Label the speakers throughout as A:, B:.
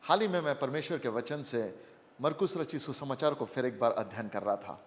A: हाल ही में मैं परमेश्वर के वचन से मरकुस रचित सुसमाचार को फिर एक बार अध्ययन कर रहा था।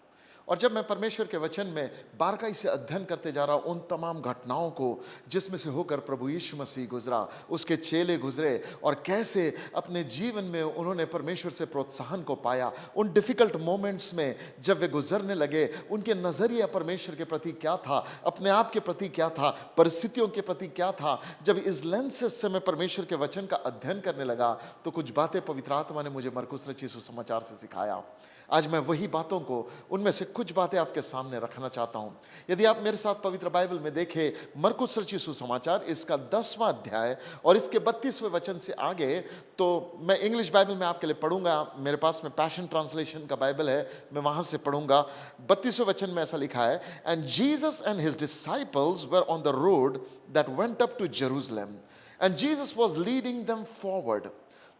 A: और जब मैं परमेश्वर के वचन में बारकाई से अध्ययन करते जा रहा हूँ उन तमाम घटनाओं को जिसमें से होकर प्रभु यीशु मसीह गुजरा, उसके चेले गुजरे और कैसे अपने जीवन में उन्होंने परमेश्वर से प्रोत्साहन को पाया, उन डिफ़िकल्ट मोमेंट्स में जब वे गुजरने लगे उनके नज़रिया परमेश्वर के प्रति क्या था, अपने आप के प्रति क्या था, परिस्थितियों के प्रति क्या था। जब इस लेंसेस से मैं परमेश्वर के वचन का अध्ययन करने लगा तो कुछ बातें पवित्र आत्मा ने मुझे मरकुस रचित सुसमाचार से सिखाया। आज मैं वही बातों को, उनमें से कुछ बातें आपके सामने रखना चाहता हूं। यदि आप मेरे साथ पवित्र बाइबल में देखें मरकुस रचित सुसमाचार इसका 10वां अध्याय और इसके 32वें वचन से आगे, तो मैं इंग्लिश बाइबल में आपके लिए पढ़ूंगा। मेरे पास में पैशन ट्रांसलेशन का बाइबल है, मैं वहां से पढ़ूंगा। 32वें वचन में ऐसा लिखा है, and Jesus and his disciples were on the road that went up to Jerusalem and Jesus was leading them forward.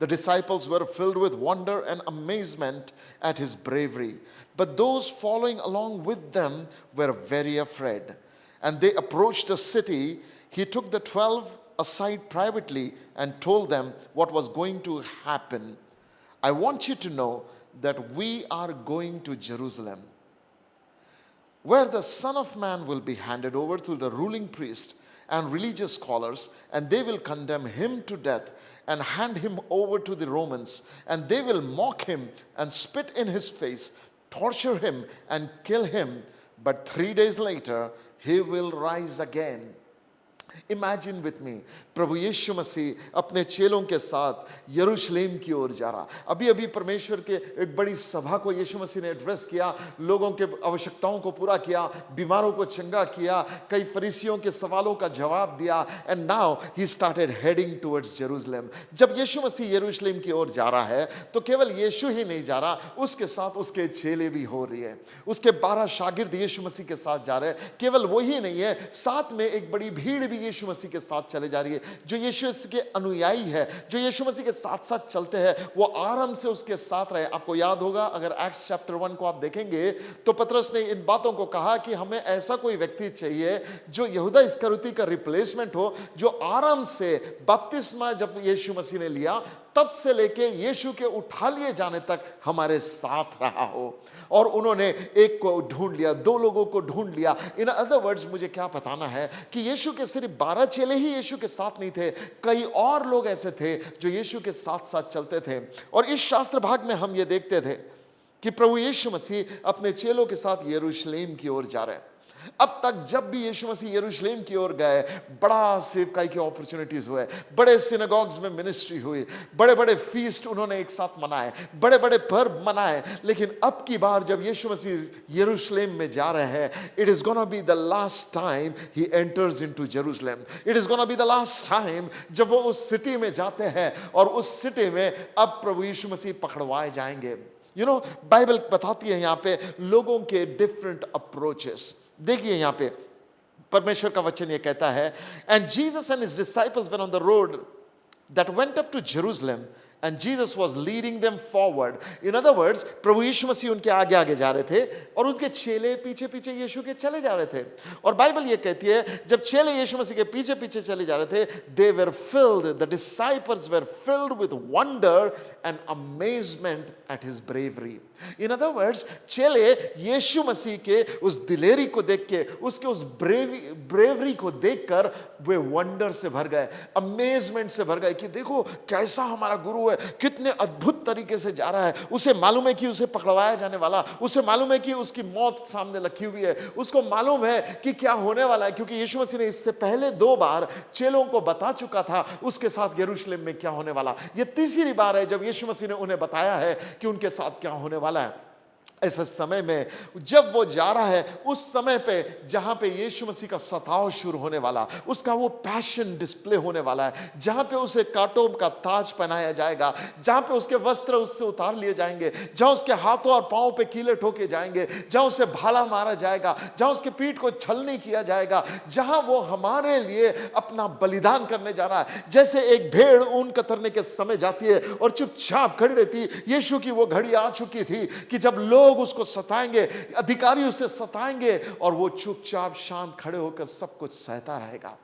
A: The disciples were filled with wonder and amazement at his bravery. But those following along with them were very afraid. And they approached the city. He took the 12 aside privately and told them what was going to happen. I want you to know that we are going to Jerusalem, where the Son of Man will be handed over to the ruling priests and religious scholars, and they will condemn him to death and hand him over to the Romans, and they will mock him and spit in his face, torture him and kill him, but 3 days later he will rise again. Imagine with me, प्रभु यीशु मसीह अपने चेलों के साथ यरूशलेम की ओर जा रहा। अभी अभी परमेश्वर के एक बड़ी सभा को यीशु मसीह ने एड्रेस किया, लोगों के आवश्यकताओं को पूरा किया, बीमारों को चंगा किया, कई फरीसियों के सवालों का जवाब दिया, and now he started heading towards Jerusalem. जब यीशु मसीह यरूशलेम की ओर जा रहा है तो केवल यीशु ही नहीं जा रहा, उसके साथ उसके चेले भी हो रही है। उसके 12 शागिर्द यीशु मसीह के साथ जा रहे हैं। केवल वही नहीं है, साथ में एक बड़ी भीड़ भी यीशु मसीह के साथ चले जा रही है। जो यीशु के अनुयायी है, जो यीशु मसीह के साथ साथ चलते हैं, वो आराम से उसके साथ रहे। आपको याद होगा, अगर एक्ट्स चैप्टर 1 को आप देखेंगे तो पतरस ने इन बातों को कहा कि हमें ऐसा कोई व्यक्ति चाहिए जो यहूदा इस्करियोती का रिप्लेसमेंट हो, जो आराम से बपतिस्मा जब यीशु मसीह ने लिया तब से लेके यीशु के उठा लिए जाने तक हमारे साथ रहा हो। और उन्होंने एक को ढूंढ लिया, 2 लोगों को ढूंढ लिया। इन अदर वर्ड्स मुझे क्या बताना है कि यीशु के सिर्फ 12 चेले ही यीशु के साथ नहीं थे, कई और लोग ऐसे थे जो यीशु के साथ साथ चलते थे। और इस शास्त्र भाग में हम ये देखते थे कि प्रभु यीशु मसीह अपने चेलों के साथ यरूशलेम की ओर जा रहे हैं। अब तक जब भी यीशु मसीह यरूशलेम की ओर गए, बड़ा सेवकाई की अपॉर्चुनिटीज हुए, बड़े सिनेगॉग्स में मिनिस्ट्री हुई, बड़े बड़े फीस्ट उन्होंने एक साथ मनाए, बड़े बड़े पर्व मनाए। लेकिन अब की बार जब यीशु मसीह यरूशलेम में जा रहे हैं, it is gonna be the last time he enters into Jerusalem. It is gonna be the last time जब वो उस सिटी में जाते हैं, और उस सिटी में अब प्रभु यीशु मसीह पकड़वाए जाएंगे। बाइबल बताती है यहां पे लोगों के डिफरेंट अप्रोचेस। देखिए यहां पे परमेश्वर का वचन ये कहता है, and Jesus and his disciples were on the road that went up to Jerusalem and Jesus was leading them forward. In other words, प्रभु यीशु मसीह उनके आगे आगे जा रहे थे और उनके चेले पीछे पीछे यीशु के चले जा रहे थे। और बाइबल ये कहती है जब चेले यीशु मसीह के पीछे पीछे चले जा रहे थे, they were filled, the disciples were filled with wonder and amazement at his bravery. In other words, चेले यीशु मसीह के उस दिलेरी को देख के, उसके उस ब्रेवरी को देखकर वे वंडर से भर गए, अमेजमेंट से भर गए कि देखो कैसा हमारा गुरु है, कितने अद्भुत तरीके से जा रहा है। उसे मालूम है कि उसे पकड़वाया जाने वाला, उसे मालूम है कि उसकी मौत सामने रखी हुई है, उसको मालूम है कि क्या होने वाला है, क्योंकि यीशु मसीह ने इससे पहले 2 बार चेलों को बता चुका था उसके साथ यरूशलेम में क्या होने वाला। यह तीसरी बार है जब यीशु मसीह ने उन्हें बताया है कि उनके साथ क्या होने वाला है। ऐसे समय में जब वो जा रहा है, उस समय पे जहां पे यीशु मसीह का सताव शुरू होने वाला, उसका वो पैशन डिस्प्ले होने वाला है, जहां पे उसे कांटों का ताज पहनाया जाएगा, जहां पे उसके वस्त्र उससे उतार लिए जाएंगे, जहां उसके हाथों और पांवों पे कीले ठोके जाएंगे, जहां उसे भाला मारा जाएगा, जहां उसके पीठ को छलनी किया जाएगा, जहां वो हमारे लिए अपना बलिदान करने जा रहा है। जैसे एक भेड़ ऊन कतरने के समय जाती है और चुपचाप खड़ी रहती, यीशु की वो घड़ी आ चुकी थी कि जब लोग उसको सताएंगे, अधिकारी उसे सताएंगे और वो चुपचाप शांत खड़े होकर सब कुछ सहता रहेगा।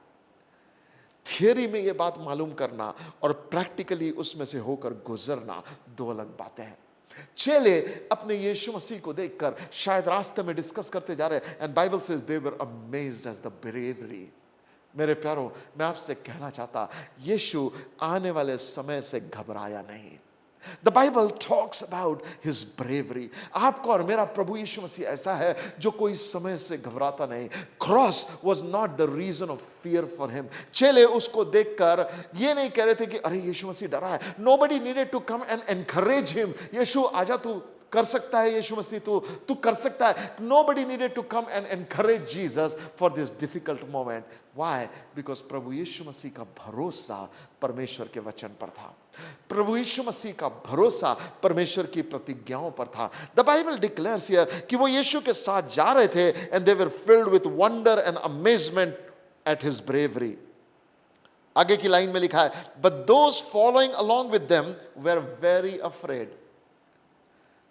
A: थियरी में ये बात मालूम करना और प्रैक्टिकली उसमें से होकर गुजरना दो अलग बातें हैं। चेले अपने यीशु मसीह को देखकर शायद रास्ते में डिस्कस करते जा रहे हैं, and Bible says they were amazed as the bravery. मेरे प्यारो, मैं आपसे कहना चाहता, यीशु आने वाले समय से घबराया नहीं। The Bible talks about his bravery. आपका और मेरा प्रभु यीशु मसीह ऐसा है जो कोई समय से घबराता नहीं। Cross was not the reason of fear for him. चेले उसको देखकर ये नहीं कह रहे थे कि अरे यीशु मसीह डरा है। Nobody needed to come and encourage him, Yeshu आजा, तू कर सकता है, यीशु मसीह तू कर सकता है। Nobody needed to come and encourage Jesus for this difficult moment. Why? Because प्रभु यीशु मसीह का भरोसा परमेश्वर के वचन पर था। प्रभु यीशु मसीह का भरोसा परमेश्वर की प्रतिज्ञाओं पर था। द बाइबल डिक्लेयर्स हियर कि वो यीशु के साथ जा रहे थे, and they were filled with wonder and amazement at his bravery. आगे की लाइन में लिखा है, but those following along with them were very afraid.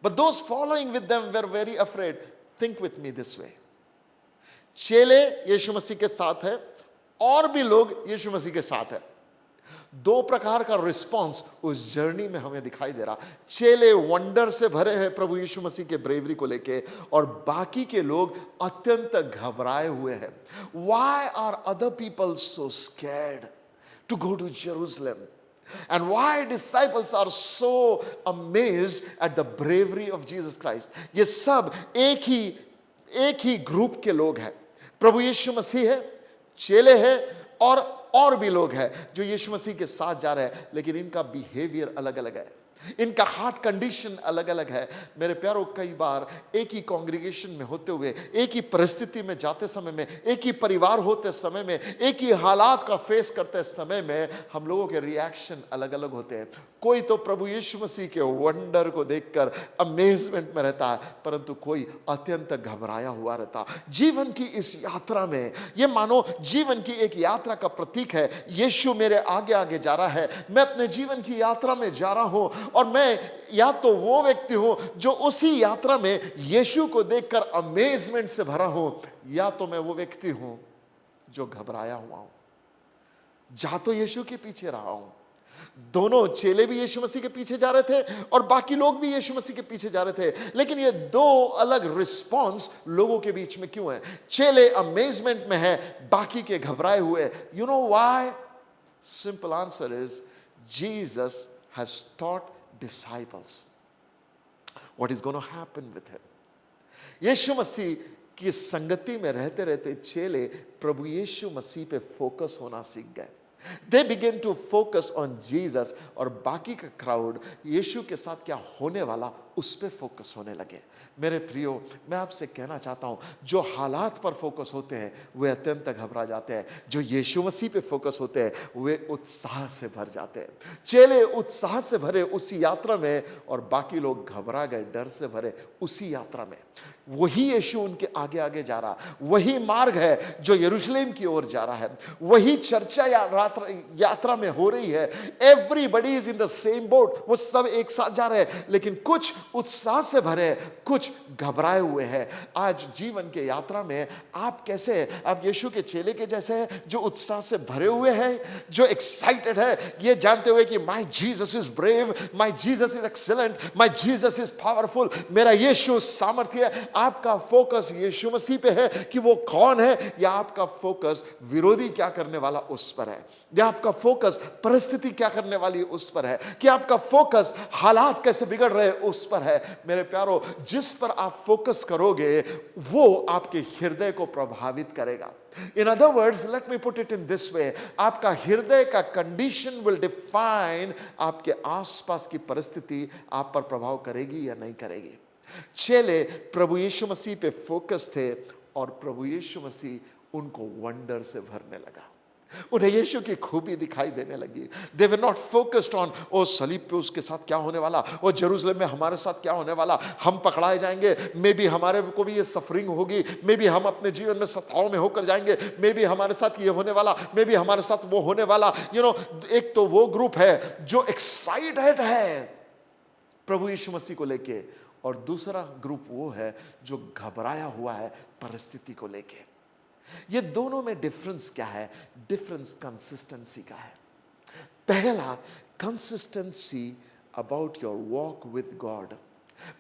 A: But those following with them were very afraid. Think with me this way. चेले यीशु मसीह के साथ है और भी लोग यीशु मसीह के साथ है। दो प्रकार का रिस्पॉन्स उस जर्नी में हमें दिखाई दे रहा। चेले वंडर से भरे हैं प्रभु यीशु मसीह के ब्रेवरी को लेके, और बाकी के लोग अत्यंत घबराए हुए हैं। Why are other people so scared to go to Jerusalem? And why disciples are so amazed at the bravery of Jesus Christ? ये सब एक ही ग्रुप के लोग हैं। प्रभु यीशु मसीह है, चेले हैं, और भी लोग हैं जो यीशु मसीह के साथ जा रहे हैं, लेकिन इनका बिहेवियर अलग अलग है, इनका हार्ट कंडीशन अलग अलग है। मेरे प्यारो, कई बार एक ही कांग्रेगेशन में होते हुए, एक ही परिस्थिति में जाते समय में, एक ही परिवार होते समय में, एक ही हालात का फेस करते समय में हम लोगों के रिएक्शन अलग अलग होते हैं। कोई तो प्रभु यीशु मसीह के वंडर को देखकर अमेजमेंट में रहता है, परंतु कोई अत्यंत घबराया हुआ रहता। जीवन की इस यात्रा में, ये मानो जीवन की एक यात्रा का प्रतीक है। यीशु मेरे आगे आगे जा रहा है, मैं अपने जीवन की यात्रा में जा रहा हूं, और मैं या तो वो व्यक्ति हूं जो उसी यात्रा में यीशु को देखकर अमेजमेंट से भरा हूं, या तो मैं वो व्यक्ति हूं जो घबराया हुआ हूं। जा तो यीशु के पीछे रहा हूं। दोनों चेले भी यीशु मसीह के पीछे जा रहे थे और बाकी लोग भी यीशु मसीह के पीछे जा रहे थे, लेकिन ये दो अलग रिस्पॉन्स लोगों के बीच में क्यों है? चेले अमेजमेंट में है, बाकी के घबराए हुए। You know why? Simple answer is Jesus has taught disciples what is going to happen with him. यीशु मसीह की संगति में रहते रहते चेले प्रभु यीशु मसीह पे फोकस होना सीख गए। They begin to focus on Jesus, और बाकी का क्राउड यीशु के साथ क्या होने वाला उस पे फोकस होने लगे। मेरे प्रियो, मैं आपसे कहना चाहता हूं, जो हालात पर फोकस होते हैं वे अत्यंत घबरा जाते हैं, जो यीशु मसीह पे फोकस होते हैं वे उत्साह से भर जाते हैं। चेले उत्साह से भरे उसी यात्रा में, और बाकी लोग घबरा गए डर से भरे उसी यात्रा में। वही यीशु उनके आगे आगे जा रहा, वही मार्ग है जो यरूशलेम की ओर जा रहा है, वही चर्चा यात्रा में हो रही है। Everybody is in the same boat, वो सब एक साथ जा रहे हैं, लेकिन कुछ उत्साह से भरे, कुछ घबराए हुए हैं। आज जीवन के यात्रा में आप कैसे हैं? आप यीशु के चेले के जैसे हैं जो उत्साह से भरे हुए हैं, जो एक्साइटेड है ये जानते हुए कि my Jesus is brave, my Jesus is excellent, my Jesus is powerful, मेरा यीशु सामर्थ्य है। आपका फोकस यीशु मसीह पे है कि वो कौन है, या आपका फोकस विरोधी क्या करने वाला उस पर है, या आपका फोकस परिस्थिति क्या करने वाली उस पर है, कि आपका फोकस हालात कैसे बिगड़ रहे उस पर है? मेरे प्यारो, जिस पर आप फोकस करोगे वो आपके हृदय को प्रभावित करेगा। In other words, let me put it in this way, आपका हृदय का कंडीशन will define आपके आसपास की परिस्थिति आप पर प्रभाव करेगी या नहीं करेगी। चेले प्रभु यीशु मसीह पे फोकस थे, और प्रभु यीशु मसीह उनको वंडर से भरने लगा, उन्हें यीशु की खूबी दिखाई देने लगी। They were not focused on, ओ सलीब पे उसके साथ क्या होने वाला, ओ जेरूसलम में हमारे साथ क्या होने वाला, हम पकड़ाए जाएंगे, मे बी हमारे को भी ये सफरिंग होगी, मे बी हम अपने जीवन में सताओं में होकर जाएंगे, मे बी हमारे साथ ये होने वाला, मे बी हमारे साथ वो होने वाला। एक तो वो ग्रुप है जो एक्साइटेड है प्रभु यीशु मसीह को लेके, और दूसरा ग्रुप वो है जो घबराया हुआ है परिस्थिति को लेके। ये दोनों में डिफरेंस क्या है? डिफरेंस कंसिस्टेंसी का है। पहला, consistency about your walk with God.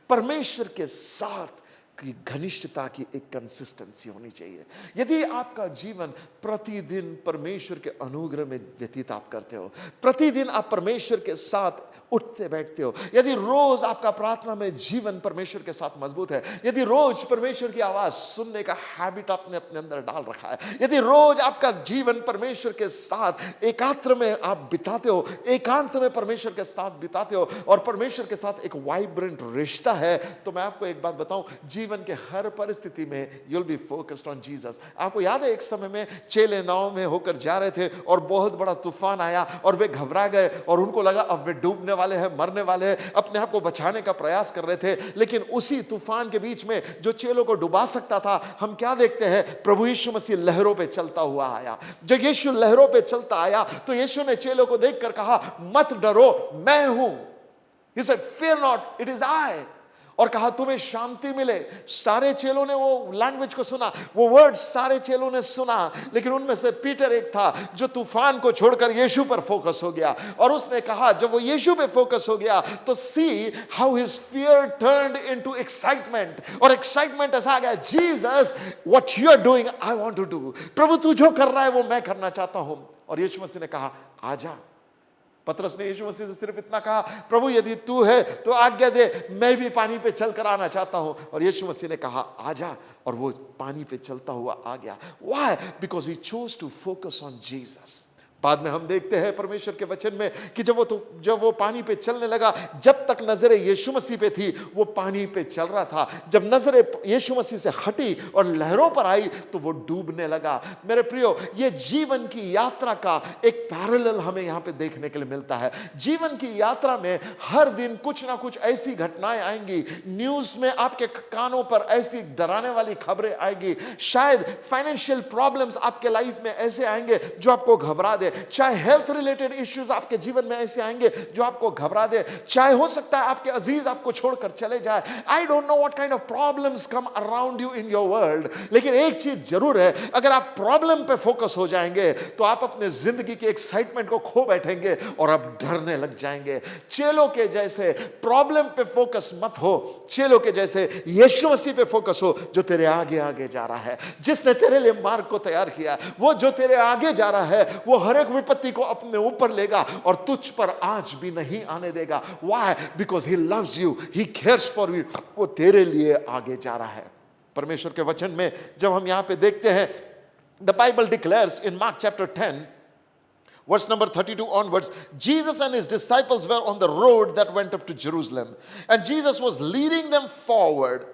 A: परमेश्वर के साथ की घनिष्ठता की एक कंसिस्टेंसी होनी चाहिए। यदि आपका जीवन प्रतिदिन परमेश्वर के अनुग्रह में व्यतीत आप करते हो, प्रतिदिन आप परमेश्वर के साथ उठते बैठते हो, यदि रोज आपका प्रार्थना में जीवन परमेश्वर के साथ मजबूत है, यदि रोज परमेश्वर की आवाज सुनने का हैबिट आपने अपने अंदर डाल रखा है, यदि रोज आपका जीवन परमेश्वर के साथ एकांत में आप बिताते हो, एकांत में परमेश्वर के साथ बिताते हो और परमेश्वर के साथ एक वाइब्रेंट रिश्ता है, तो मैं आपको एक बात बताऊं, जीवन के हर परिस्थिति में you'll be focused on Jesus। आपको याद है एक समय में चेले नाव में होकर जा रहे थे और बहुत बड़ा तूफान आया और वे घबरा गए और उनको लगा अब वे डूबने वाले हैं, मरने वाले हैं, अपने आप को बचाने का प्रयास कर रहे थे। लेकिन उसी तूफान के बीच में जो चेलों को डुबा सकता था, हम क्या देखते हैं? प्रभु यीशु मसीह लहरों पे चलता हुआ आया। जब यीशु लहरों पे चलता आया तो यीशु ने चेलों को देखकर कहा, मत डरो, मैं हूं। He said, fear not, it is I। और कहा तुम्हें शांति मिले। सारे चेलों ने वो लैंग्वेज को सुना, वो वर्ड सारे चेलों ने सुना, लेकिन उनमें से पीटर एक था जो तूफान को छोड़कर यीशु पर फोकस हो गया और उसने कहा, जब वो यीशु पे फोकस हो गया तो see how his fear turned into excitement, और एक्साइटमेंट ऐसा आ गया, Jesus what you are doing I want to do. प्रभु तू जो कर रहा है वो मैं करना चाहता हूं। और यीशु मसीह ने कहा, आजा। पतरस ने यीशु मसीह से सिर्फ इतना कहा, प्रभु यदि तू है तो आज्ञा दे, मैं भी पानी पे चलकर आना चाहता हूं। और यीशु मसीह ने कहा, आजा, और वो पानी पे चलता हुआ आ गया। Why? Because he chose to focus on Jesus. बाद में हम देखते हैं परमेश्वर के वचन में कि जब वो पानी पे चलने लगा, जब तक नजरें यीशु मसीह पे थी वो पानी पे चल रहा था। जब नजरें यीशु मसीह से हटी और लहरों पर आई तो वो डूबने लगा। मेरे प्रियो, ये जीवन की यात्रा का एक पैरेलल हमें यहाँ पे देखने के लिए मिलता है। जीवन की यात्रा में हर दिन कुछ ना कुछ ऐसी घटनाएं आएंगी, न्यूज में आपके कानों पर ऐसी डराने वाली खबरें आएगी, शायद फाइनेंशियल प्रॉब्लम्स आपके लाइफ में ऐसे आएंगे जो आपको घबरा दे, चाहे हेल्थ रिलेटेड इश्यूज आपके जीवन में ऐसे आएंगे जो आपको घबरा दे, चाहे हो सकता है आपके अजीज आपको छोड़कर चले जाए। I don't know what kind of problems come around you in your world, लेकिन एक चीज जरूर है, अगर आप प्रॉब्लम पे फोकस हो जाएंगे तो आप अपने जिंदगी के एक्साइटमेंट को खो बैठेंगे और आप डरने लग जाएंगे। चेलों के जैसे प्रॉब्लम पे फोकस मत हो, चेलों के जैसे यीशु मसीह पे फोकस हो जो तेरे आगे आगे जा रहा है, जिसने तेरे लिए मार्ग को तैयार किया। वो जो तेरे आगे जा रहा है वो हर एक विपत्ति को अपने ऊपर लेगा और तुझ पर आज भी नहीं आने देगा। Why? Because he loves you, he cares for you। वो तेरे लिए आगे जा रहा है। परमेश्वर के वचन में जब हम यहां पे देखते हैं, the Bible declares in Mark chapter 10 verse number 32 onwards, Jesus and his disciples were on the road that went up to Jerusalem, and Jesus was leading them forward.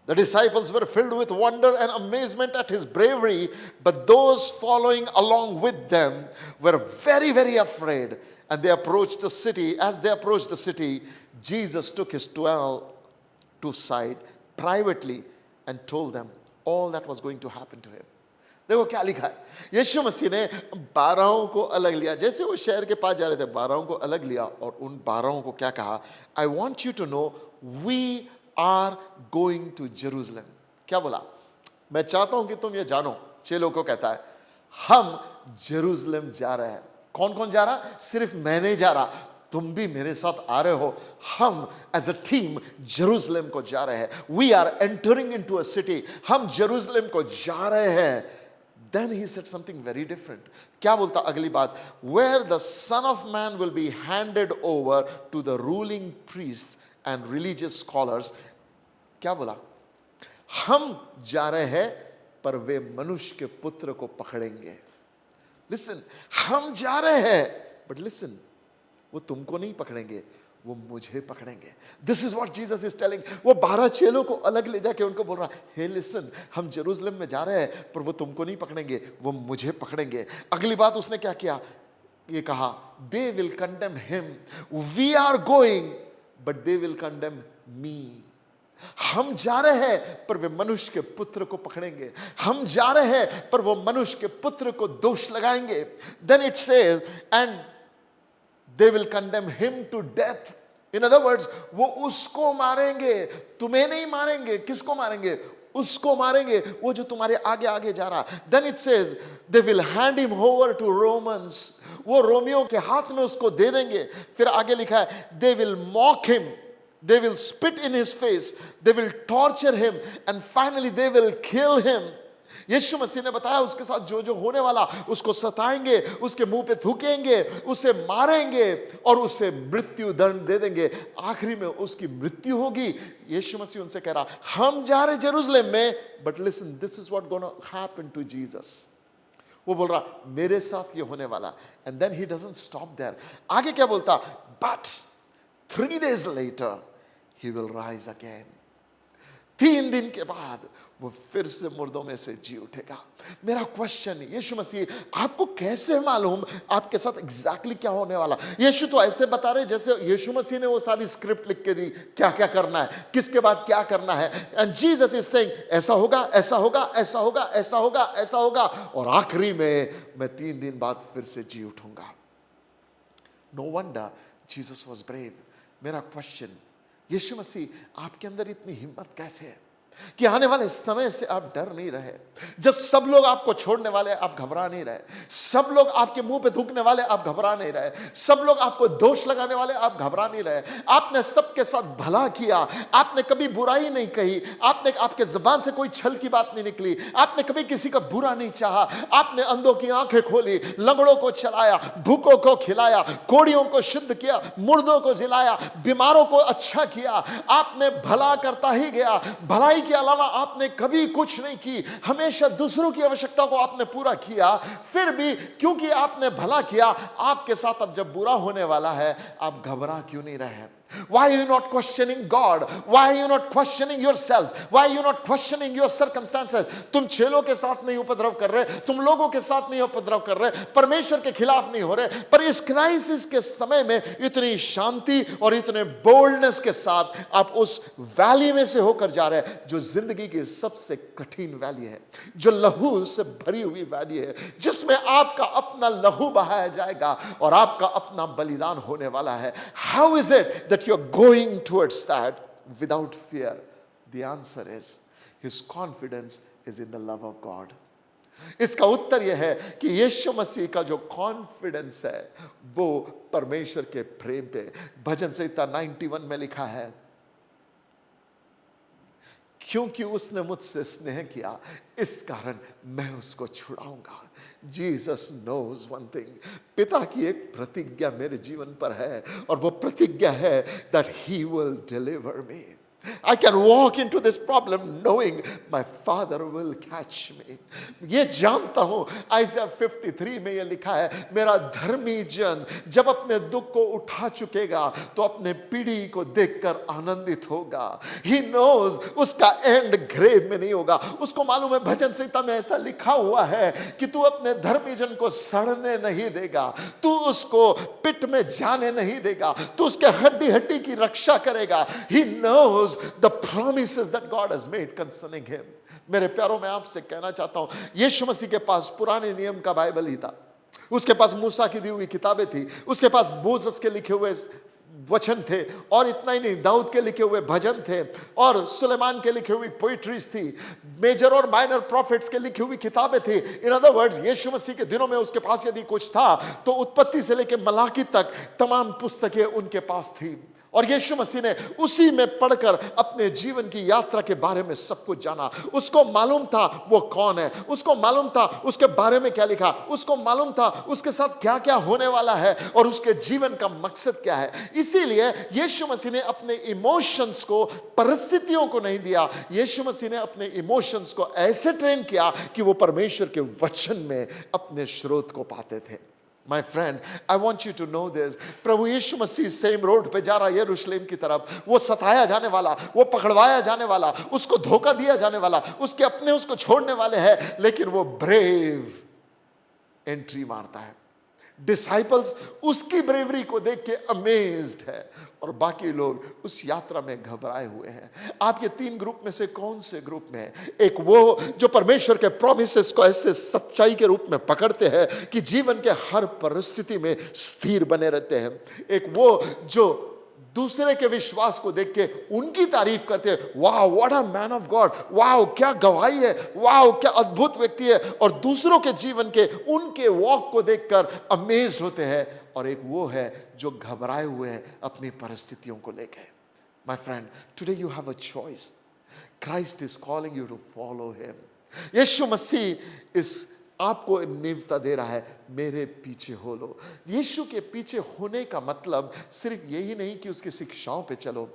A: The disciples were filled with wonder and amazement at his bravery, but those following along with them were very, very afraid. And they approached the city. As they approached the city, Jesus took his 12 to side privately and told them all that was going to happen to him. देखो क्या लिखा है, यीशु मसीह ने 12 को अलग लिया। जैसे वो शहर के पास जा रहे थे, 12 को अलग लिया और उन 12 को क्या कहा, I want you to know we are going to Jerusalem. क्या बोला? मैं चाहता हूं कि तुम ये जानो। चेलों को कहता है, हम जेरूसलम जा रहे हैं। कौन कौन जा रहा? सिर्फ मैं नहीं जा रहा, तुम भी मेरे साथ आ रहे हो। हम एज अ टीम जेरूसलम को जा रहे हैं। We are entering into a city. हम जेरूसलम को जा रहे हैं। Then he said something very different. क्या बोलता अगली बात? Where the Son of Man will be handed over to the ruling priests and religious scholars। क्या बोला? हम जा रहे हैं पर वे मनुष्य के पुत्र को पकड़ेंगे। Listen, हम जा रहे हैं, but listen, वो तुमको नहीं पकड़ेंगे, वो मुझे पकड़ेंगे। This is what Jesus is telling. वो 12 चेलों को अलग ले जाके उनको बोल रहा है, हे लिसन, हम जेरूसलम में जा रहे हैं पर वो तुमको नहीं पकड़ेंगे, वो मुझे पकड़ेंगे। अगली बात उसने क्या किया? ये कहा, they will condemn him. We are going but they will condemn me. हम जा रहे हैं पर वे मनुष्य के पुत्र को पकड़ेंगे। हम जा रहे हैं पर वो मनुष्य के पुत्र को दोष लगाएंगे। Then it says and they will condemn him to death। in other words, वो उसको मारेंगे, तुम्हें नहीं मारेंगे। किसको मारेंगे? उसको मारेंगे, वो जो तुम्हारे आगे आगे जा रहा। Then it says they will hand him over to Romans, वो रोमियो के हाथ में उसको दे देंगे। फिर आगे लिखा है they will mock him, they will spit in his face, they will torture him and finally they will kill him। यीशु मसीह ने बताया उसके साथ जो जो होने वाला, उसको सताएंगे, उसके मुंह पे थूकेंगे, उसे मारेंगे और उसे मृत्यु दंड दे देंगे, आखिरी में उसकी मृत्यु होगी। यीशु मसीह उनसे कह रहा हम जा रहे जेरूशलेम में, but listen this is what gonna happen to Jesus. वो बोल रहा मेरे साथ ये होने वाला। And then he doesn't stop there, आगे क्या बोलता, but 3 days later he will rise again। 3 दिन के बाद वो फिर से मुर्दों में से जी उठेगा। मेरा क्वेश्चन, यीशु मसीह आपको कैसे मालूम आपके साथ एग्जैक्टली क्या होने वाला? यीशु तो ऐसे बता रहे जैसे यीशु मसीह ने वो सारी स्क्रिप्ट लिख के दी, क्या क्या करना है, किसके बाद क्या करना है। एंड जीसस इज सेइंग ऐसा होगा, ऐसा होगा, ऐसा होगा, ऐसा होगा, ऐसा होगा, और आखिरी में मैं 3 दिन बाद फिर से जी उठूंगा। No wonder Jesus was brave. मेरा क्वेश्चन, यीशु मसीह आपके अंदर इतनी हिम्मत कैसे है कि आने वाले समय से आप डर नहीं रहे? जब सब लोग आपको छोड़ने वाले, आप घबरा नहीं रहे। सब लोग आपके मुंह पे थूकने वाले, आप घबरा नहीं रहे। सब लोग आपको दोष लगाने वाले, आप घबरा नहीं रहे। आपने सबके साथ भला किया, आपने कभी बुराई नहीं कही, आपके जुबान से कोई छल की बात नहीं निकली, आपने कभी किसी का बुरा नहीं चाहा। आपने अंधों की आंखें खोली, लंगड़ों को चलाया, भूखों को खिलाया, कोढ़ियों को शुद्ध किया, मुर्दों को जिलाया, बीमारों को अच्छा किया। आपने भला करता ही गया। भलाई के अलावा आपने कभी कुछ नहीं की, हमेशा दूसरों की आवश्यकता को आपने पूरा किया। फिर भी क्योंकि आपने भला किया, आपके साथ अब जब बुरा होने वाला है, आप घबरा क्यों नहीं रहे? Why are you not questioning God? Why are you not questioning yourself? Why are you not questioning your circumstances? तुम चेलों के साथ नहीं उपद्रव कर रहे, तुम लोगों के साथ नहीं उपद्रव कर रहे, परमेश्वर के खिलाफ नहीं हो रहे, पर इस क्राइसिस के समय में इतनी शांति और इतने बोल्डनेस के साथ आप उस वैली में से होकर जा रहे हैं जो जिंदगी की सबसे कठिन वैली है, जो लहू से भरी हुई वैली है, जिसमें आपका अपना लहू बहाया जाएगा और आपका अपना बलिदान होने वाला है। How is it that you're going towards that without fear? The answer is his confidence is in the love of God। इसका उत्तर यह है कि यीशु मसीह का जो कॉन्फिडेंस है वो परमेश्वर के प्रेम पे। भजन संहिता 91 में लिखा है, क्योंकि उसने मुझसे स्नेह किया इस कारण मैं उसको छुड़ाऊंगा। जीसस नोज वन थिंग, पिता की एक प्रतिज्ञा मेरे जीवन पर है और वो प्रतिज्ञा है that he will deliver me. I can walk into this problem knowing my father will catch me। ये जानता हूं, आइज़ाया 53 में ये लिखा है, मेरा धर्मी जन जब अपने दुख को उठा चुकेगा तो अपने पीढ़ी को देखकर आनंदित होगा। He knows उसका एंड ग्रेव में नहीं होगा। उसको मालूम है, भजन संहिता में ऐसा लिखा हुआ है कि तू अपने धर्मी जन को सड़ने नहीं देगा, तू उसको पिट में जाने नहीं देगा, तू उसके हड्डी हड्डी की रक्षा करेगा। He knows the promises that God has made concerning him। मेरे प्यारों, मैं आपसे कहना चाहता हूं, यीशु मसीह के पास पुराने नियम का बाइबल ही था, उसके पास मूसा की दी हुई किताबें थी, उसके पास मोसेस के लिखे हुए वचन थे, और इतना ही नहीं, दाऊद के लिखे हुए भजन थे और सुलेमान के लिखे हुई पोइट्रीज थी, मेजर और माइनर प्रॉफिट्स के लिखी हुई किताबें थी। इन अदर वर्ड्स, यीशु मसीह के दिनों में उसके पास यदि कुछ था तो उत्पत्ति से लेकर मलाकी तक तमाम पुस्तकें उनके पास थी। और यीशु मसीह ने उसी में पढ़कर अपने जीवन की यात्रा के बारे में सब कुछ जाना। उसको मालूम था वो कौन है, उसको मालूम था उसके बारे में क्या लिखा, उसको मालूम था उसके साथ क्या क्या होने वाला है और उसके जीवन का मकसद क्या है। इसीलिए यीशु मसीह ने अपने इमोशंस को, परिस्थितियों को नहीं दिया, यीशु मसीह ने अपने इमोशंस को ऐसे ट्रेन किया कि वो परमेश्वर के वचन में अपने स्रोत को पाते थे। My friend, I want you to know this। प्रभु यीशु मसीह सेम रोड पे जा रहा है यरूशलेम की तरफ। वो सताया जाने वाला, वो पकड़वाया जाने वाला, उसको धोखा दिया जाने वाला, उसके अपने उसको छोड़ने वाले हैं, लेकिन वो ब्रेव एंट्री मारता है। डिसाइपल्स उसकी ब्रेवरी को देख के अमेज्ड है और बाकी लोग उस यात्रा में घबराए हुए हैं। आप ये 3 ग्रुप में से कौन से ग्रुप में है? एक वो जो परमेश्वर के प्रॉमिसेस को ऐसे सच्चाई के रूप में पकड़ते हैं कि जीवन के हर परिस्थिति में स्थिर बने रहते हैं। एक वो जो दूसरे के विश्वास को देख के उनकी तारीफ करते हैं, वाह what a man of God, वाह क्या गवाही है, वाह क्या अद्भुत व्यक्ति है। और दूसरों के जीवन के उनके वॉक को देखकर अमेज्ड होते हैं। और एक वो है जो घबराए हुए हैं अपनी परिस्थितियों को लेकर। My friend, today you have a choice. Christ is calling you to follow him. Yeshu Masih इस आपको नेवता दे रहा है, मेरे पीछे हो लो। यीशु के पीछे होने का मतलब सिर्फ यही नहीं कि उसकी शिक्षाओं पे चलो।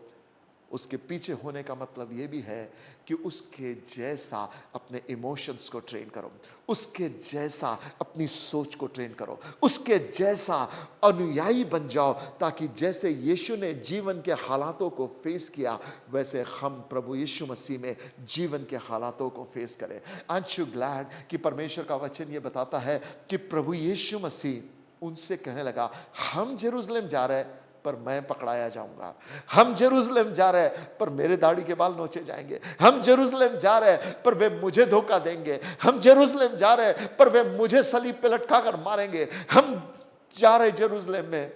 A: उसके पीछे होने का मतलब ये भी है कि उसके जैसा अपने इमोशंस को ट्रेन करो, उसके जैसा अपनी सोच को ट्रेन करो, उसके जैसा अनुयायी बन जाओ, ताकि जैसे यीशु ने जीवन के हालातों को फेस किया वैसे हम प्रभु यीशु मसीह में जीवन के हालातों को फेस करें। आरंट यू ग्लैड कि परमेश्वर का वचन ये बताता है कि प्रभु यीशु मसीह उनसे कहने लगा, हम जेरूशलेम जा रहे हैं पर मैं पकड़ाया जाऊंगा। हम जेरूशलेम जा रहे हैं पर मेरे दाढ़ी के बाल नोचे जाएंगे। हम जेरूशलेम जा रहे हैं पर वे मुझे धोखा देंगे। हम जेरूशलेम जा रहे हैं पर वे मुझे सलीब पे लटका कर मारेंगे। हम जा रहे जेरूशलेम में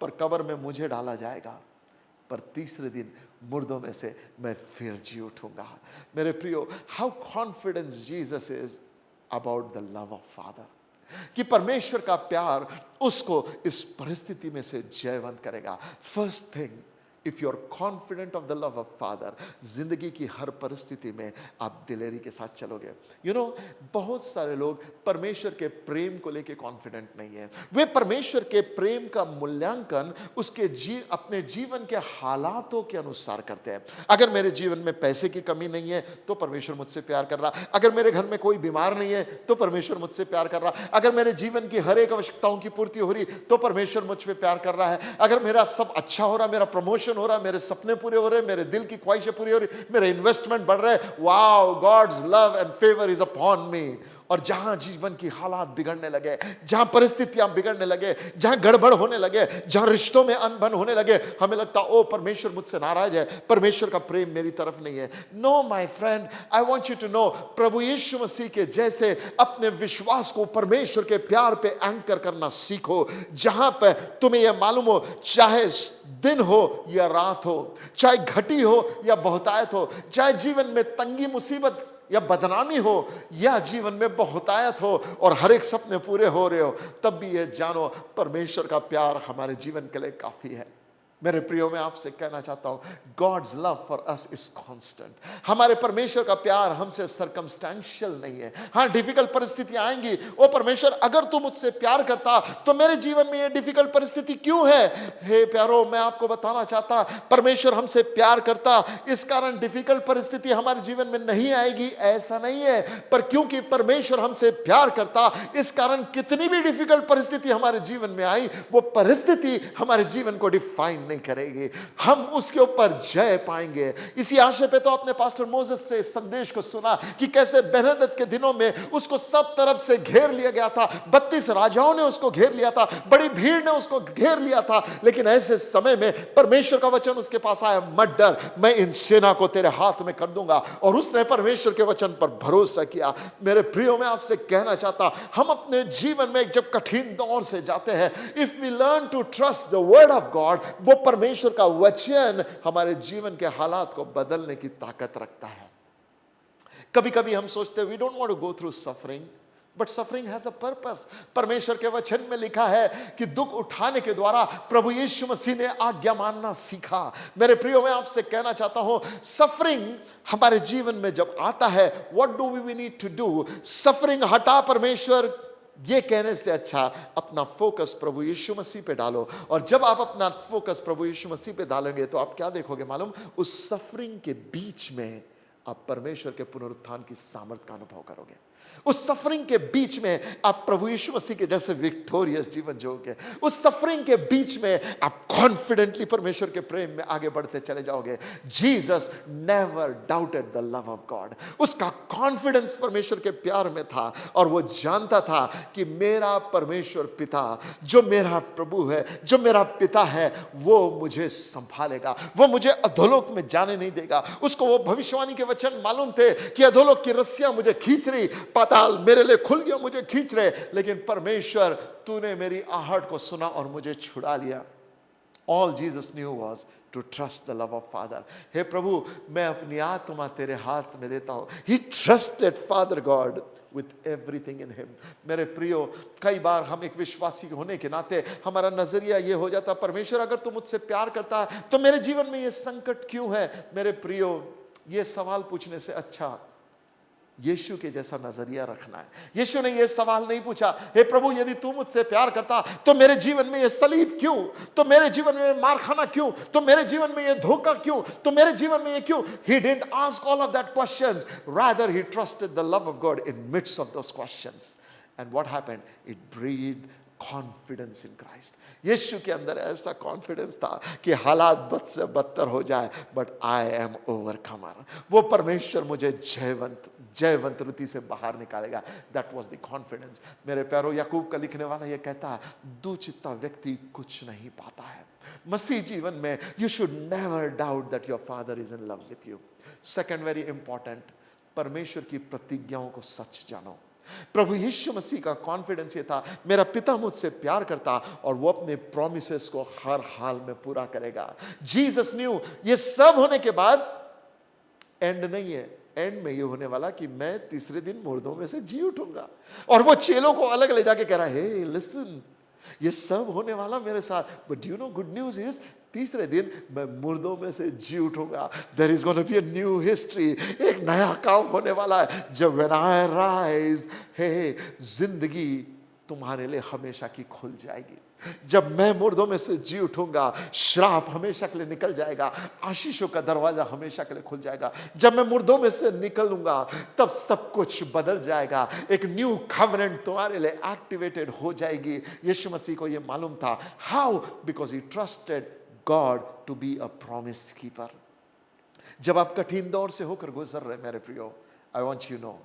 A: पर कब्र में मुझे डाला जाएगा, पर तीसरे दिन मुर्दों में से मैं फिर जी उठूंगा। मेरे प्रियो, how confidence Jesus is about the love of father, कि परमेश्वर का प्यार उसको इस परिस्थिति में से जयवंत करेगा। First thing, if you are confident of the love of Father, जिंदगी की हर परिस्थिति में आप दिलेरी के साथ चलोगे। यू नो, बहुत सारे लोग परमेश्वर के प्रेम को लेके कॉन्फिडेंट नहीं है। वे परमेश्वर के प्रेम का मूल्यांकन उसके अपने जीवन के हालातों के अनुसार करते हैं। अगर मेरे जीवन में पैसे की कमी नहीं है तो परमेश्वर मुझसे प्यार कर रहा। अगर मेरे घर में कोई बीमार नहीं है तो परमेश्वर मुझसे प्यार कर रहा। अगर मेरे जीवन की हर एक आवश्यकताओं की पूर्ति हो रही तो परमेश्वर मुझ पर प्यार कर रहा है। अगर मेरा सब अच्छा हो रहा, मेरा प्रमोशन हो रहा, मेरे सपने पूरे हो रहे, मेरे दिल की ख्वाहिशें पूरी हो रही, मेरे इन्वेस्टमेंट बढ़ रहे, wow, God's love and favour is upon me. और जहां जीवन की हालात बिगड़ने लगे, जहां परिस्थितियां बिगड़ने लगे, जहां गड़बड़ होने लगे, जहां रिश्तों में अनबन होने लगे, हमें लगता ओ परमेश्वर मुझसे नाराज है, परमेश्वर का प्रेम मेरी तरफ नहीं है। No my friend, I want you to know, प्रभु यीशु मसीह के जैसे अपने विश्वास को परमेश्वर के प्यार पे एंकर करना सीखो। जहां पे तुम्हें यह मालूम हो, चाहे दिन हो या रात हो, चाहे घटी हो या बहुतायत हो, चाहे जीवन में तंगी मुसीबत या बदनामी हो या जीवन में बहुतायत हो और हर एक सपने पूरे हो रहे हो, तब भी ये जानो परमेश्वर का प्यार हमारे जीवन के लिए काफी है। मेरे प्रियो, मैं आपसे कहना चाहता हूं, God's love for us is constant. हमारे परमेश्वर का प्यार हमसे सर्कमस्टेंशियल नहीं है। हाँ, डिफिकल्ट परिस्थितियां आएंगी, ओ परमेश्वर अगर तू मुझसे प्यार करता तो मेरे जीवन में ये डिफिकल्ट परिस्थिति क्यों है? हे प्यारो, मैं आपको बताना चाहता, परमेश्वर हमसे प्यार करता, इस कारण डिफिकल्ट परिस्थिति हमारे जीवन में नहीं आएगी ऐसा नहीं है, पर क्योंकि परमेश्वर हमसे प्यार करता, इस कारण कितनी भी डिफिकल्ट परिस्थिति हमारे जीवन में आई, वो परिस्थिति हमारे जीवन को डिफाइन नहीं करेगी। हम उसके ऊपर जय पाएंगे। इसी आशय पे तो आपने पास्टर मोसेस से इस संदेश को सुना कि कैसे बेनहदद के दिनों में उसको सब तरफ से घेर लिया गया था। 32 राजाओं ने उसको घेर लिया था, बड़ी भीड़ ने उसको घेर लिया था, लेकिन ऐसे समय में परमेश्वर का वचन उसके पास आया, मत डर, मैं इन सेना को तेरे हाथ में कर दूंगा। और उसने परमेश्वर के वचन पर भरोसा किया। मेरे प्रियो, मैं आपसे कहना चाहता, हम अपने जीवन में जब कठिन दौर से जाते हैं, if we learn to trust the word of God, वो परमेश्वर का वचन हमारे जीवन के हालात को बदलने की ताकत रखता है। कभी कभी हम सोचते हैं we don't want to go through suffering, but suffering has a purpose. परमेश्वर के वचन में लिखा है कि दुख उठाने के द्वारा प्रभु यीशु मसीह ने आज्ञा मानना सीखा। मेरे प्रियो, मैं आपसे कहना चाहता हूं, सफरिंग हमारे जीवन में जब आता है, what do we need to do? Suffering हटा परमेश्वर ये कहने से अच्छा अपना फोकस प्रभु यीशु मसीह पे डालो। और जब आप अपना फोकस प्रभु यीशु मसीह पे डालेंगे तो आप क्या देखोगे मालूम? उस सफरिंग के बीच में आप परमेश्वर के पुनरुत्थान की सामर्थ का अनुभव करोगे। उस सफरिंग के बीच में आप प्रभु यीशु मसीह के जैसे विक्टोरियस जीवन जियोगे। उस सफरिंग के बीच में आप कॉन्फिडेंटली परमेश्वर के प्रेम में आगे बढ़ते चले जाओगे। Jesus never doubted the love of God. उसका कॉन्फिडेंस परमेश्वर के प्यार में था और वो जानता था कि मेरा परमेश्वर पिता, जो मेरा प्रभु है, जो मेरा पिता है, वो मुझे संभालेगा, वो मुझे अधोलोक में जाने नहीं देगा। उसको वो भविष्यवाणी के वचन मालूम थे कि अधोलोक की रस्सियां मुझे खींच रही, पाताल मेरे लिए खुल गया, मुझे खींच रहे, लेकिन परमेश्वर तूने मेरी आहट को सुना और मुझे छुड़ा लिया। All Jesus knew was to trust the love of Father. हे प्रभु, मैं अपनी आत्मा तेरे हाथ में देता हूँ. He trusted Father God with everything in him. मेरे प्रियो, कई बार हम एक विश्वासी होने के नाते हमारा नजरिया ये हो जाता, परमेश्वर अगर तू मुझसे प्यार करता है तो मेरे जीवन में ये संकट क्यों है? मेरे प्रियो, ये सवाल पूछने से अच्छा यीशु के जैसा नजरिया रखना है. यीशु ने यह सवाल नहीं पूछा, हे प्रभु यदि तू मुझसे प्यार करता तो मेरे जीवन में यह सलीब क्यों, तो मेरे जीवन में मार खाना क्यों, तो मेरे जीवन में यह धोखा क्यों, तो मेरे जीवन में यह क्यों? He didn't ask all of that questions. Rather, he trusted the love of God in midst of those questions. And what happened? It breathed confidence in Christ. Yeshu के अंदर ऐसा कॉन्फिडेंस था कि हालात बद से बदतर हो जाए, बट आई एम ओवरकमर. वो परमेश्वर मुझे जयवंत रीति से बाहर निकालेगा. That was the confidence. मेरे प्यारो, याकूब का लिखने वाला ये कहता है, दुचित्ता व्यक्ति कुछ नहीं पाता है. मसीह जीवन में you should never doubt that your father is in love with you. Second, very important, परमेश्वर की प्रतिज्ञाओं को सच जानो. प्रभु यीशु मसीह का कॉन्फिडेंस ये था, मेरा पिता मुझसे प्यार करता और वो अपने प्रोमिसेस को हर हाल में पूरा करेगा. जीसस न्यू, ये सब होने के बाद एंड नहीं है. एंड में ये होने वाला कि मैं तीसरे दिन मुर्दों में से जी उठूंगा. और वो चेलों को अलग ले जाके कह रहा है, हे लिसन, ये सब होने वाला मेरे साथ, but you know good news is, तीसरे दिन मैं मुर्दों में से जी उठूंगा. There is gonna be a new history. एक नया काम होने वाला है. जब व्हेन आई राइज, हे, जिंदगी तुम्हारे लिए हमेशा की खुल जाएगी. जब मैं मुर्दों में से जी उठूंगा, श्राप हमेशा के लिए निकल जाएगा, आशीषों का दरवाजा हमेशा के लिए खुल जाएगा. जब मैं मुर्दों में से निकलूंगा, तब सब कुछ बदल जाएगा. एक न्यू कवनेंट तुम्हारे लिए एक्टिवेटेड हो जाएगी. यीशु मसीह को यह मालूम था. How? Because he trusted God to be a promise keeper. जब आप कठिन दौर से होकर गुजर रहे मेरे प्रियो, आई वॉन्ट यू नो,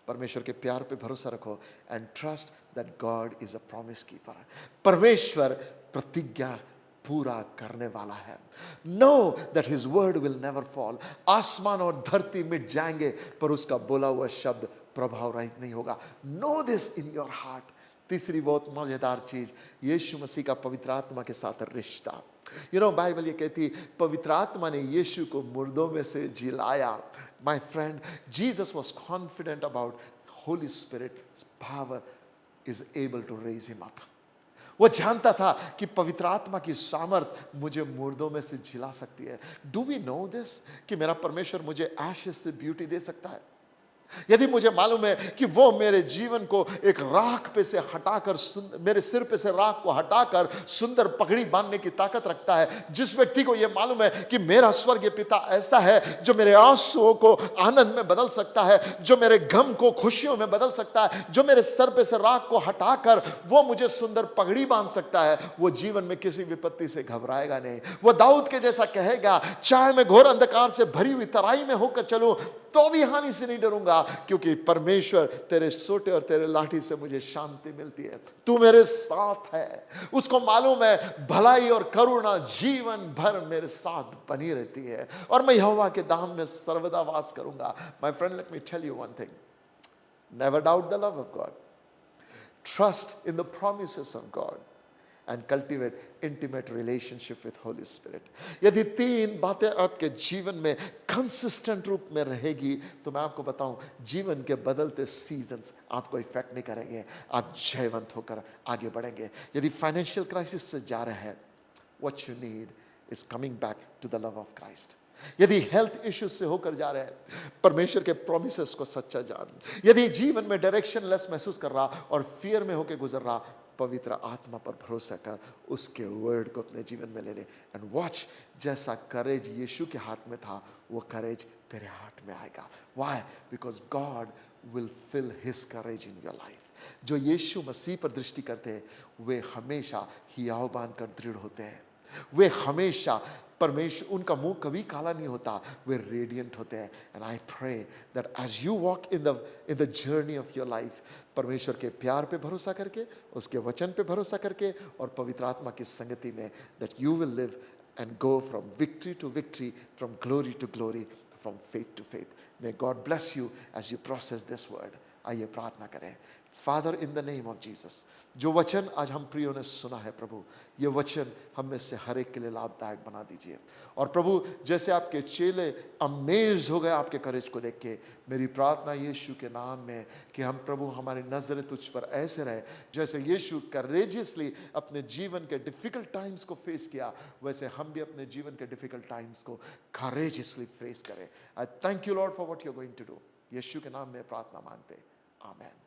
A: परमेश्वर के प्यार पे भरोसा रखो and trust that God is a promise keeper. परमेश्वर प्रतिज्ञा पूरा करने वाला है. Know that his word will never fall. आसमान और धरती मिट जाएंगे पर उसका बोला हुआ शब्द प्रभाव रहित नहीं होगा. Know this in your heart. तीसरी बहुत मजेदार चीज, यीशु मसीह का पवित्र आत्मा के साथ रिश्ता. यू नो, बाइबल ये कहती, पवित्र आत्मा ने यीशु को मुर्दों में से जिलाया. My friend, Jesus was confident about holy spirit power is able to raise him up. वो जानता था कि पवित्र आत्मा की सामर्थ मुझे मुर्दों में से जिला सकती है. डू वी नो दिस, कि मेरा परमेश्वर मुझे एशेस से ब्यूटी दे सकता है. यदि मुझे मालूम है कि वो मेरे जीवन को एक राख पे से हटाकर, मेरे सिर पे से राख को हटाकर सुंदर पगड़ी बांधने की ताकत रखता है, जिस व्यक्ति को यह मालूम है कि मेरा स्वर्गीय पिता ऐसा है जो मेरे आंसुओं को आनंद में बदल सकता है, जो मेरे गम को खुशियों में बदल सकता है, जो मेरे सर पे से राख को हटाकर वो मुझे सुंदर पगड़ी बांध सकता है, वो जीवन में किसी विपत्ति से घबराएगा नहीं. वो दाऊद के जैसा कहेगा, चाहे मैं घोर अंधकार से भरी हुई तराई में होकर चलूं तो भी हानि से नहीं डरूंगा, क्योंकि परमेश्वर तेरे सोटे और तेरे लाठी से मुझे शांति मिलती है. तू मेरे साथ है. उसको मालूम है भलाई और करुणा जीवन भर मेरे साथ बनी रहती है और मैं यहोवा के धाम में सर्वदा वास करूंगा. My friend, let me tell you one thing. Never doubt the love of God. Trust in the promises of God and cultivate intimate relationship with Holy Spirit. यदि तीन बातें आपके जीवन में कंसिस्टेंट रूप में रहेगी तो मैं आपको बताऊं, जीवन के बदलते सीजन्स आपको इफेक्ट नहीं करेंगे. आप जयवंत होकर आगे बढ़ेंगे. यदि फाइनेंशियल क्राइसिस से जा रहे हैं, what you need is coming back to the love of Christ. यदि हेल्थ इश्यूज से होकर जा रहे हैं, परमेश्वर के प्रोमिसेस को सच्चा जान. यदि जीवन में डायरेक्शन लेस महसूस कर रहा और फियर में होकर गुजर रहा, पवित्र आत्मा पर भरोसा कर, उसके वर्ड को अपने जीवन में ले ले एंड वॉच. जैसा करेज यीशु के हाथ में था, वो करेज तेरे हाथ में आएगा. Why? Because God will fill his courage in your life. जो यीशु मसीह पर दृष्टि करते हैं वे हमेशा हियाव बांधकर दृढ़ होते हैं. वे हमेशा परमेश्वर, उनका मुंह कभी काला नहीं होता, वे रेडियंट होते हैं. And I pray that as you walk in the journey of your life, परमेश्वर के प्यार पे भरोसा करके, उसके वचन पे भरोसा करके और पवित्र आत्मा की संगति में, that you will live and go from victory to victory, from glory to glory, from faith to faith. May God bless you as you process this word. आइए प्रार्थना करें. Father, in the name of Jesus, जो वचन आज हम प्रियो ने सुना है प्रभु, ये वचन हम में से हर एक के लिए लाभदायक बना दीजिए। और प्रभु, जैसे आपके चेले अमेज हो गए आपके करेज को देख के, मेरी प्रार्थना यीशु के नाम में कि हम प्रभु, हमारी नजरें तुझ पर ऐसे रहे जैसे यीशु करेजियसली अपने जीवन के डिफिकल्ट टाइम्स को फेस किया, वैसे हम भी अपने जीवन के डिफिकल्ट टाइम्स को करेजियसली फेस करें। I thank you lord for what you are going to do. Yeshu के नाम में प्रार्थना मांगते, आमेन।